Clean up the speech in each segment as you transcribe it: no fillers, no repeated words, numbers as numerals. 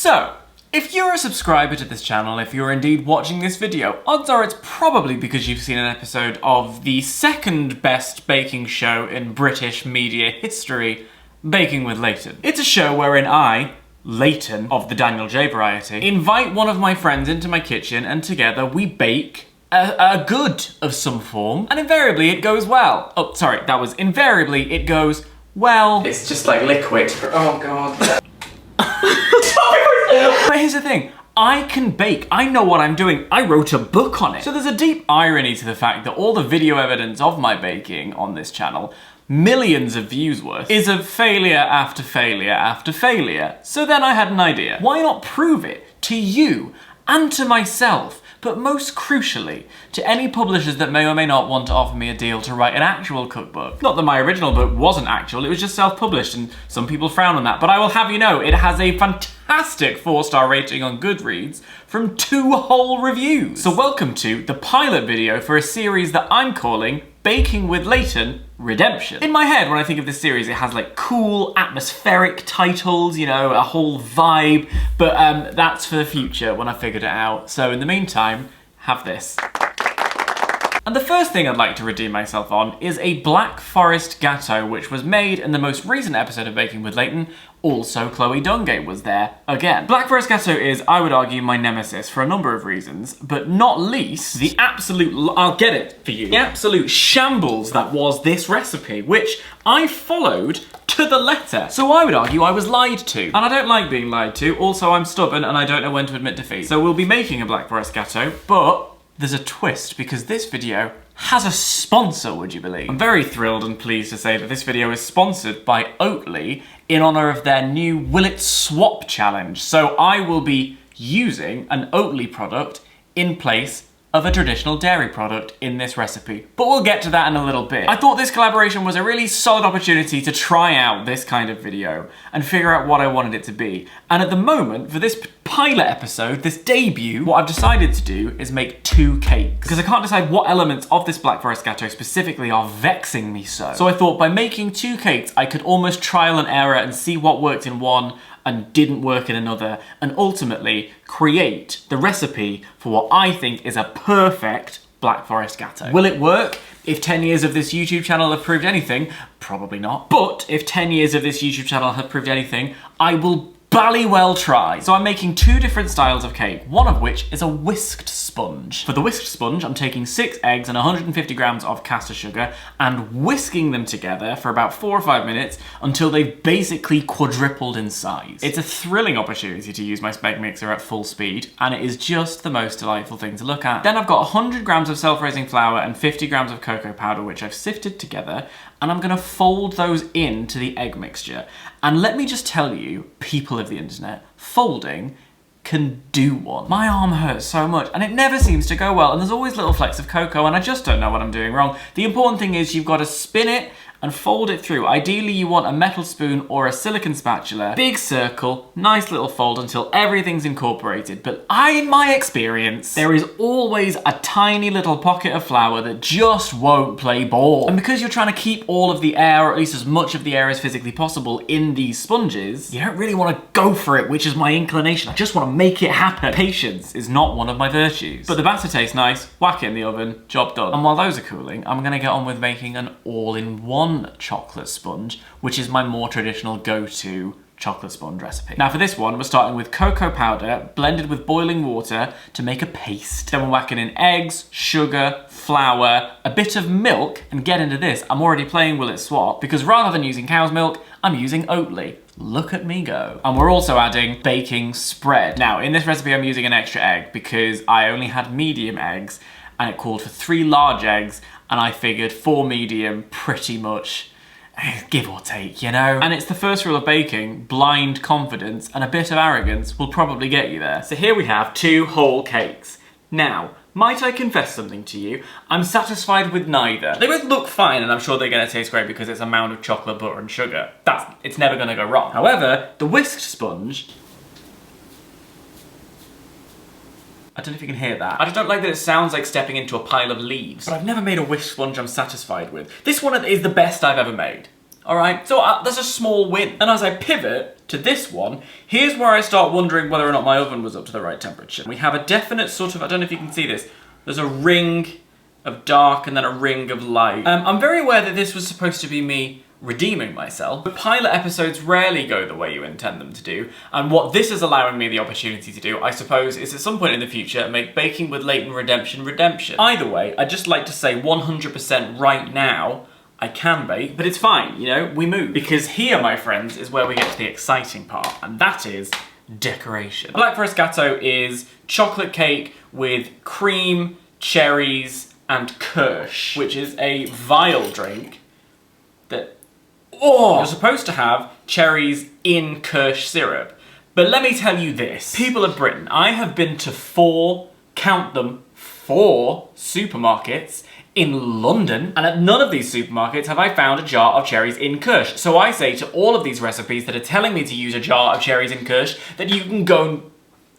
So, if you're a subscriber to this channel, if you're indeed watching this video, odds are it's probably because you've seen an episode of the second best baking show in British media history, Baking with Leighton. It's a show wherein I, Leighton, of the Daniel J variety, invite one of my friends into my kitchen and together we bake a good of some form, and invariably it goes well. Oh, sorry, that was invariably it goes well. It's just like liquid. Oh god. But here's the thing, I can bake, I know what I'm doing, I wrote a book on it. So there's a deep irony to the fact that all the video evidence of my baking on this channel, millions of views worth, is of failure after failure after failure. So then I had an idea. Why not prove it to you and to myself, but most crucially, to any publishers that may or may not want to offer me a deal to write an actual cookbook. Not that my original book wasn't actual, it was just self-published, and some people frown on that, but I will have you know, it has a fantastic 4-star rating on Goodreads from 2 whole reviews. So welcome to the pilot video for a series that I'm calling Baking with Leighton Redemption. In my head, when I think of this series, it has like cool, atmospheric titles, you know, a whole vibe, but that's for the future when I figured it out. So in the meantime, have this. And the first thing I'd like to redeem myself on is a Black Forest Gateau, which was made in the most recent episode of Baking with Leighton. Also, Chloe Dungay was there again. Black Forest Gateau is, I would argue, my nemesis for a number of reasons, but not least the absolute, I'll get it for you, the absolute shambles that was this recipe, which I followed to the letter. So I would argue I was lied to. And I don't like being lied to. Also, I'm stubborn and I don't know when to admit defeat. So we'll be making a Black Forest Gateau, but there's a twist because this video has a sponsor, would you believe? I'm very thrilled and pleased to say that this video is sponsored by Oatly in honor of their new Will It Swap challenge. So I will be using an Oatly product in place of a traditional dairy product in this recipe. But we'll get to that in a little bit. I thought this collaboration was a really solid opportunity to try out this kind of video and figure out what I wanted it to be. And at the moment, for this pilot episode, this debut, what I've decided to do is make 2 cakes. Because I can't decide what elements of this Black Forest Gateau specifically are vexing me so. So I thought by making 2 cakes, I could almost trial and error and see what worked in one and didn't work in another, and ultimately create the recipe for what I think is a perfect Black Forest Gateau. Will it work? If 10 years of this YouTube channel have proved anything, probably not. But if 10 years of this YouTube channel have proved anything, I will ballywell try. So I'm making 2 different styles of cake, one of which is a whisked sponge. For the whisked sponge, I'm taking 6 eggs and 150 grams of caster sugar and whisking them together for about 4 or 5 minutes until they've basically quadrupled in size. It's a thrilling opportunity to use my speg mixer at full speed, and it is just the most delightful thing to look at. Then I've got 100 grams of self-raising flour and 50 grams of cocoa powder, which I've sifted together, and I'm gonna fold those into the egg mixture. And let me just tell you, people of the internet, folding can do one. My arm hurts so much and it never seems to go well, and there's always little flecks of cocoa and I just don't know what I'm doing wrong. The important thing is you've got to spin it and fold it through. Ideally you want a metal spoon or a silicone spatula. Big circle, nice little fold until everything's incorporated. But in my experience, there is always a tiny little pocket of flour that just won't play ball. And because you're trying to keep all of the air, or at least as much of the air as physically possible in these sponges, you don't really want to go for it, which is my inclination. I just want to make it happen. Patience is not one of my virtues. But the batter tastes nice, whack it in the oven, job done. And while those are cooling, I'm gonna get on with making an all-in-one chocolate sponge, which is my more traditional go-to chocolate sponge recipe. Now for this one, we're starting with cocoa powder blended with boiling water to make a paste. Then we're whacking in eggs, sugar, flour, a bit of milk, and get into this. I'm already playing Will It Swap because rather than using cow's milk, I'm using Oatly. Look at me go. And we're also adding baking spread. Now in this recipe, I'm using an extra egg because I only had medium eggs and it called for 3 large eggs, and I figured 4 medium pretty much, give or take, you know? And it's the first rule of baking, blind confidence and a bit of arrogance will probably get you there. So here we have 2 whole cakes. Now, might I confess something to you? I'm satisfied with neither. They both look fine and I'm sure they're gonna taste great because it's a mound of chocolate, butter and sugar. It's never gonna go wrong. However, the whisked sponge, I don't know if you can hear that. I just don't like that it sounds like stepping into a pile of leaves. But I've never made a whisked sponge I'm satisfied with. This one is the best I've ever made. All right, so that's a small win. And as I pivot to this one, here's where I start wondering whether or not my oven was up to the right temperature. We have a definite sort of, I don't know if you can see this, there's a ring of dark and then a ring of light. I'm very aware that this was supposed to be me redeeming myself, but pilot episodes rarely go the way you intend them to do, and what this is allowing me the opportunity to do, I suppose, is at some point in the future, make baking with latent redemption. Either way, I'd just like to say 100% right now, I can bake, but it's fine, you know, we move. Because here, my friends, is where we get to the exciting part, and that is decoration. Black Forest Gateau is chocolate cake with cream, cherries, and kirsch, which is a vile drink that, you're supposed to have cherries in kirsch syrup. But let me tell you this, people of Britain, I have been to 4, count them, 4 supermarkets in London, and at none of these supermarkets have I found a jar of cherries in kirsch. So I say to all of these recipes that are telling me to use a jar of cherries in kirsch, that you can go and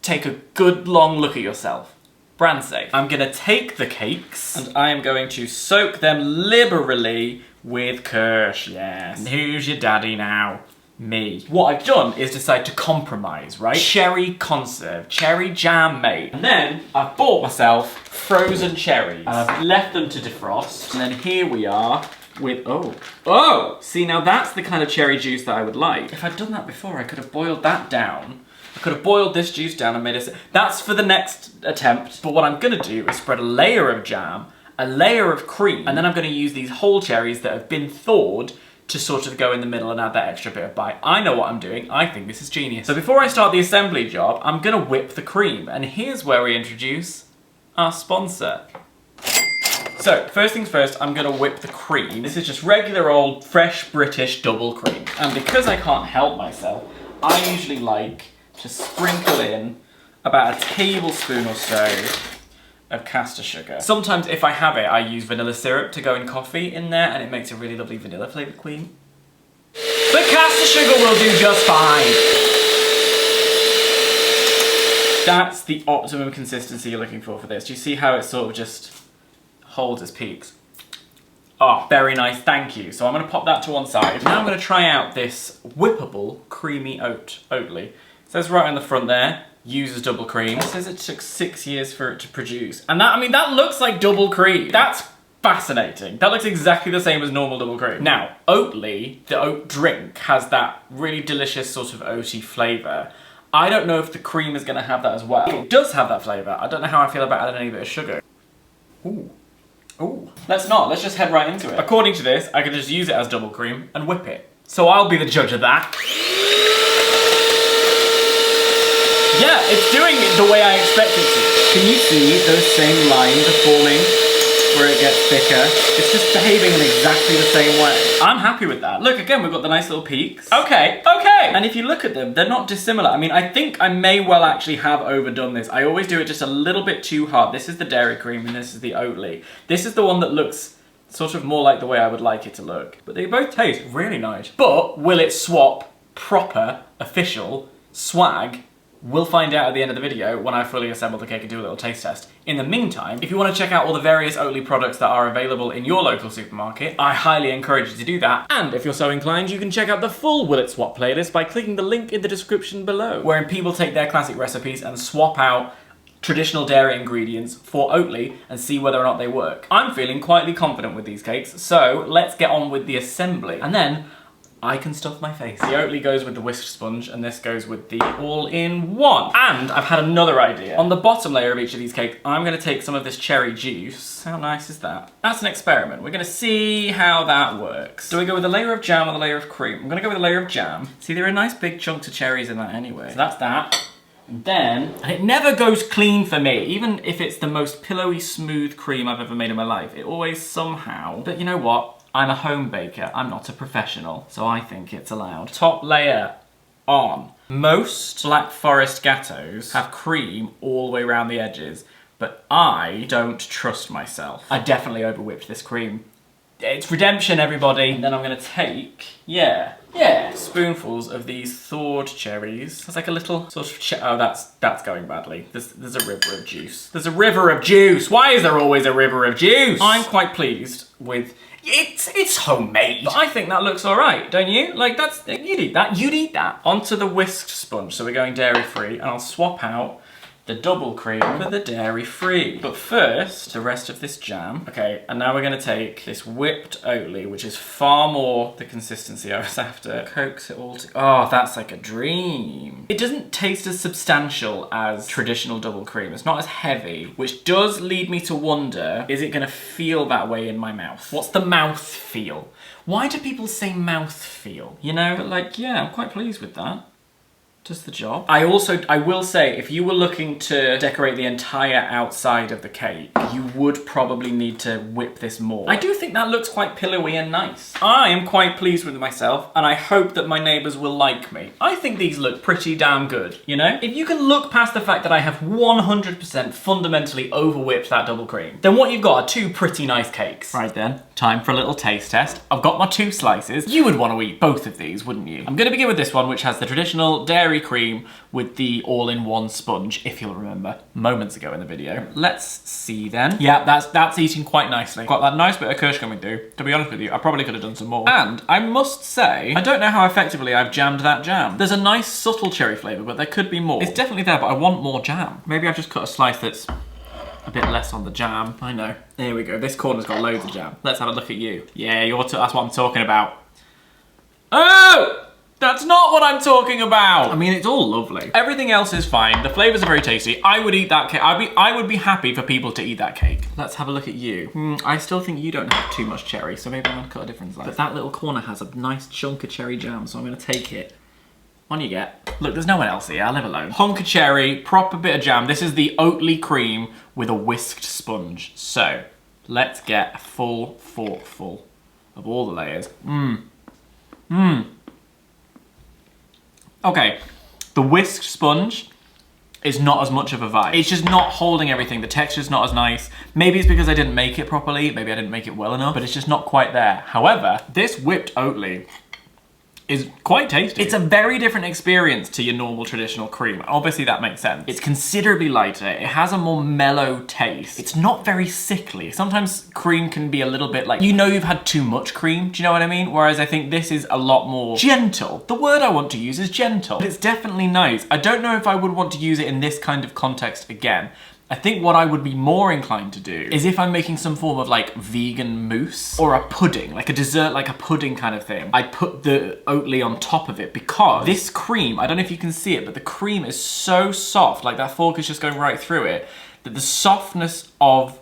take a good long look at yourself. Brand safe. I'm gonna take the cakes and I am going to soak them liberally with kirsch, yes. And who's your daddy now? Me. What I've done is decide to compromise, right? Cherry conserve, cherry jam made. And then I've bought myself frozen cherries. And I've left them to defrost. And then here we are with, see, now that's the kind of cherry juice that I would like. If I'd done that before, I could have boiled that down. I could have boiled this juice down and made it, that's for the next attempt. But what I'm gonna do is spread a layer of jam, a layer of cream, and then I'm gonna use these whole cherries that have been thawed to sort of go in the middle and add that extra bit of bite. I know what I'm doing, I think this is genius. So before I start the assembly job, I'm gonna whip the cream, and here's where we introduce our sponsor. So, first things first, I'm gonna whip the cream. This is just regular old, fresh British double cream. And because I can't help myself, I usually like to sprinkle in about a tablespoon or so of caster sugar. Sometimes if I have it, I use vanilla syrup to go in coffee in there, and it makes a really lovely vanilla flavoured cream. But caster sugar will do just fine. That's the optimum consistency you're looking for this. Do you see how it sort of just holds its peaks? Oh, very nice, thank you. So I'm gonna pop that to one side. Now I'm gonna try out this whippable creamy Oatly. It says right on the front there, uses double cream. It says it took 6 years for it to produce. And that, I mean, that looks like double cream. That's fascinating. That looks exactly the same as normal double cream. Now, Oatly, the oat drink, has that really delicious sort of oaty flavour. I don't know if the cream is gonna have that as well. It does have that flavour. I don't know how I feel about adding any bit of sugar. Ooh. Ooh. Let's not, let's just head right into it. According to this, I can just use it as double cream and whip it. So I'll be the judge of that. Yeah, it's doing it the way I expect it to. Can you see those same lines are forming where it gets thicker? It's just behaving in exactly the same way. I'm happy with that. Look, again, we've got the nice little peaks. Okay. And if you look at them, they're not dissimilar. I mean, I think I may well actually have overdone this. I always do it just a little bit too hard. This is the dairy cream and this is the Oatly. This is the one that looks sort of more like the way I would like it to look. But they both taste really nice. But will it swap proper, official swag? We'll find out at the end of the video when I fully assemble the cake and do a little taste test. In the meantime, if you want to check out all the various Oatly products that are available in your local supermarket, I highly encourage you to do that. And if you're so inclined, you can check out the full Will It Swap playlist by clicking the link in the description below, wherein people take their classic recipes and swap out traditional dairy ingredients for Oatly and see whether or not they work. I'm feeling quietly confident with these cakes, so let's get on with the assembly. And then I can stuff my face. The Oatly goes with the whisk sponge and this goes with the all-in-one. And I've had another idea. On the bottom layer of each of these cakes, I'm gonna take some of this cherry juice. How nice is that? That's an experiment. We're gonna see how that works. Do we go with a layer of jam or the layer of cream? I'm gonna go with a layer of jam. See, there are nice big chunks of cherries in that anyway. So that's that. And then, and it never goes clean for me, even if it's the most pillowy, smooth cream I've ever made in my life. It always somehow, but you know what? I'm a home baker, I'm not a professional, so I think it's allowed. Top layer on. Most Black Forest Gateaux have cream all the way around the edges, but I don't trust myself. I definitely overwhipped this cream. It's redemption, everybody. And then I'm gonna take, yeah, spoonfuls of these thawed cherries. It's like a little sort of, oh, that's going badly. There's a river of juice. There's a river of juice. Why is there always a river of juice? I'm quite pleased with, it's homemade. But I think that looks all right, don't you? Like you'd eat that. Onto the whisked sponge. So we're going dairy free, and I'll swap out the double cream for the dairy free. But first, the rest of this jam. Okay, and now we're gonna take this whipped Oatly, which is far more the consistency I was after. Coax it all oh, that's like a dream. It doesn't taste as substantial as traditional double cream. It's not as heavy, which does lead me to wonder, is it gonna feel that way in my mouth? What's the mouth feel? Why do people say mouth feel? You know, but like, yeah, I'm quite pleased with that. Does the job. I will say, if you were looking to decorate the entire outside of the cake, you would probably need to whip this more. I do think that looks quite pillowy and nice. I am quite pleased with myself, and I hope that my neighbours will like me. I think these look pretty damn good, you know? If you can look past the fact that I have 100% fundamentally over-whipped that double cream, then what you've got are two pretty nice cakes. Right then, time for a little taste test. I've got my 2 slices. You would want to eat both of these, wouldn't you? I'm gonna begin with this one, which has the traditional dairy cream with the all-in-one sponge, if you'll remember, moments ago in the video. Let's see then. Yeah, that's eating quite nicely. Got that nice bit of kirsch coming through. To be honest with you, I probably could have done some more. And I must say, I don't know how effectively I've jammed that jam. There's a nice subtle cherry flavour, but there could be more. It's definitely there, but I want more jam. Maybe I've just cut a slice that's a bit less on the jam. I know. Here we go. This corner's got loads of jam. Let's have a look at you. Yeah, that's what I'm talking about. Oh! That's not what I'm talking about! I mean, it's all lovely. Everything else is fine. The flavours are very tasty. I would eat that cake. I would be happy for people to eat that cake. Let's have a look at you. I still think you don't have too much cherry, so maybe I'm gonna cut a different slice. But that little corner has a nice chunk of cherry jam, so I'm gonna take it. On you get. Look, there's no one else here. I live alone. Hunk of cherry, proper bit of jam. This is the Oatly cream with a whisked sponge. So, let's get a full forkful of all the layers. Okay, the whisked sponge is not as much of a vibe. It's just not holding everything. The texture's not as nice. Maybe it's because I didn't make it properly. Maybe I didn't make it well enough, but it's just not quite there. However, this whipped Oatly is quite tasty. It's a very different experience to your normal traditional cream. Obviously that makes sense. It's considerably lighter. It has a more mellow taste. It's not very sickly. Sometimes cream can be a little bit like, you know you've had too much cream, do you know what I mean? Whereas I think this is a lot more gentle. The word I want to use is gentle. But it's definitely nice. I don't know if I would want to use it in this kind of context again. I think what I would be more inclined to do is if I'm making some form of like vegan mousse or a pudding, like a dessert, like a pudding kind of thing, I'd put the Oatly on top of it because this cream, I don't know if you can see it, but the cream is so soft, like that fork is just going right through it, that the softness of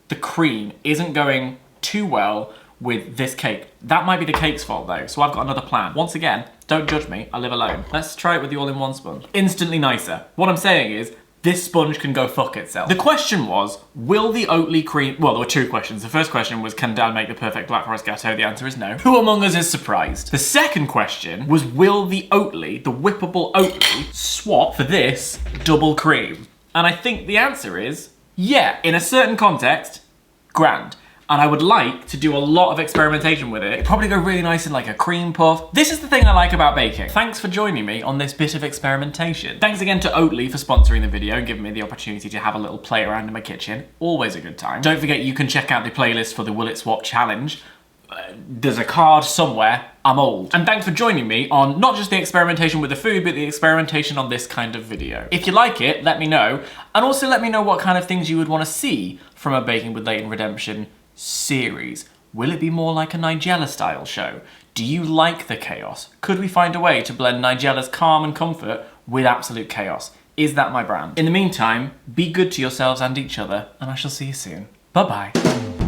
the cream isn't going too well with this cake. That might be the cake's fault though, so I've got another plan. Once again, don't judge me, I live alone. Let's try it with the all-in-one sponge. Instantly nicer. What I'm saying is, this sponge can go fuck itself. The question was, will the Oatly cream... Well, there were 2 questions. The first question was, can Dan make the perfect Black Forest Gateau? The answer is no. Who among us is surprised? The second question was, will the Oatly, the whippable Oatly, swap for this double cream? And I think the answer is, yeah. In a certain context, grand. And I would like to do a lot of experimentation with it. It'd probably go really nice in like a cream puff. This is the thing I like about baking. Thanks for joining me on this bit of experimentation. Thanks again to Oatly for sponsoring the video and giving me the opportunity to have a little play around in my kitchen. Always a good time. Don't forget you can check out the playlist for the Will It Swap challenge. There's a card somewhere. I'm old. And thanks for joining me on not just the experimentation with the food, but the experimentation on this kind of video. If you like it, let me know. And also let me know what kind of things you would want to see from a Baking with Leighton Redemption series. Will it be more like a Nigella style show? Do you like the chaos? Could we find a way to blend Nigella's calm and comfort with absolute chaos? Is that my brand? In the meantime, be good to yourselves and each other, and I shall see you soon. Bye-bye.